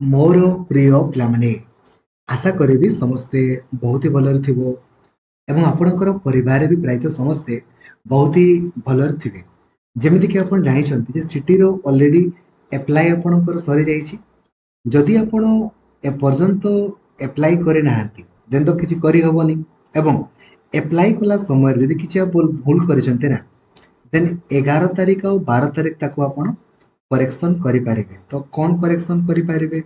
मोर प्रिय पिलामाने आशा करी समस्ते बहुत ही भलरे थिबो एवं आपणकर परिवार भी प्रायतः समस्ते बहुत ही भलरे थिबे। जेमिति कि आपण जानिछन्ति जे सिटी रो ऑलरेडी एप्लाई आपणकर सरी जाइछि। जदि आपण ए पर्यंत एप्लाई करे नाहंती देन तो किछि करि हबनी एवं एप्लाई कला समय यदि किछि आप भूल करिसन्ते ना देन 11 तारिख और 12 तारिख ताको आपण करेक्शन करि पारिबे। तो कोन करेक्शन करि पारिबे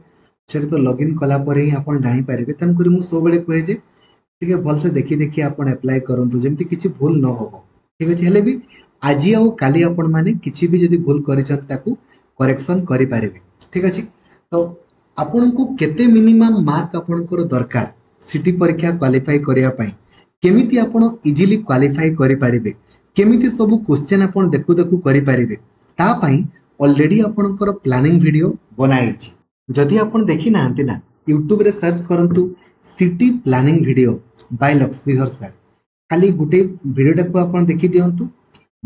सेठी तो लॉगिन कला पर ही आपण जानि पारिबे। तन करी मु सो बेले कहे जे ठीक भल से देखि देखि आपण अप्लाई करंतु जेमति किछि भूल न होबो। ठीक अछि हेले भी आज आउ काली आपण माने किछि भी जदि भूल करिसन्ते ताको करेक्शन करि पारिबे। ठीक अछि तो आपनको केते मिनिमम मार्क आपनकर दरकार सिटी परीक्षा क्वालिफाई करिया पई केमिति आपण इजीली क्वालिफाई करि पारिबे केमिति सब क्वेश्चन आपण देखु देखु करि पारिबे ता पई ऑलरेडी आपनकर प्लानिंग वीडियो बनाइछि। जदि आपण देखि नाहंती ना यूट्यूब रे सर्च करंतु city planning video by Laxmidhar sir खाली गुटे वीडियोटा को आपण देखि दियंतु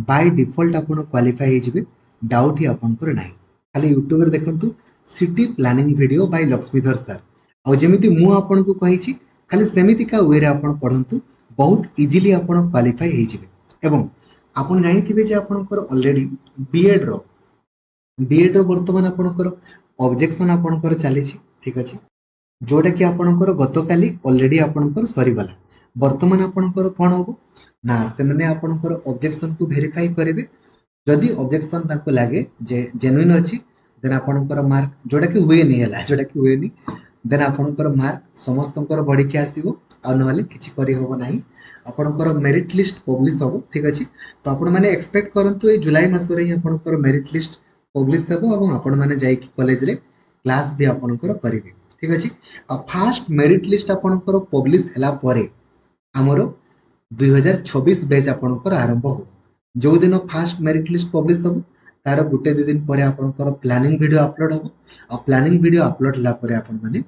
बाय डिफॉल्ट आपण क्वालिफाई हे जिवे डाउट ही आपनकर नाही। खाली यूट्यूब रे देखंतु city planning video by Laxmidhar sir और जेमिति मु आपन को कहिछि खाली सेमिति का वे रे आपण पढंतु बहुत इजीली आपण क्वालिफाई हे जिवे। एवं आपण जानिथिबे जे आपनकर ऑलरेडी बीएड रो वर्तमान आपनकर ऑब्जेक्शन आपनकर चली ठीक अच्छे जोटा कि आपनकर गतकाली ऑलरेडी आपनकर सरी गला। वर्तमान आपनकर कोन होबो ना से माने आपनकर ऑब्जेक्शन को वेरीफाई करेबे। जदि ऑब्जेक्शन ताको लागे जे जेन्युइन अछि देन आपनकर मार्क जोटा कि हुए नहीं हला जोटा कि हुए नहीं देन आपनकर मार्क समस्तनकर बढ़ी के आसीबो आ नहले किछि करी होबो नाही। आपनकर मेरिट लिस्ट पब्लिश होबो ठीक अछि तो आपण माने एक्सपेक्ट करंतु ए जुलाई मास रे आपनकर मेरिट लिस्ट पब्लिश हेबो एवं आपण माने जाई कि कॉलेज रे क्लास भी आपनकर करिवे। ठीक अछि आ फास्ट मेरिट लिस्ट आपनकर पब्लिश हला परे हमरो 2026 बैच आपनकर आरंभ हो जो दिन फास्ट मेरिट लिस्ट पब्लिश हो तार गुटे दि दिन परे आपनकर प्लानिंग वीडियो अपलोड हो और प्लानिंग वीडियो अपलोड हला परे आपण माने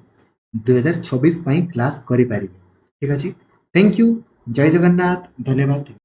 2026 पई क्लास करि पारिबे। ठीक अछि थैंक यू जय जगन्नाथ धन्यवाद।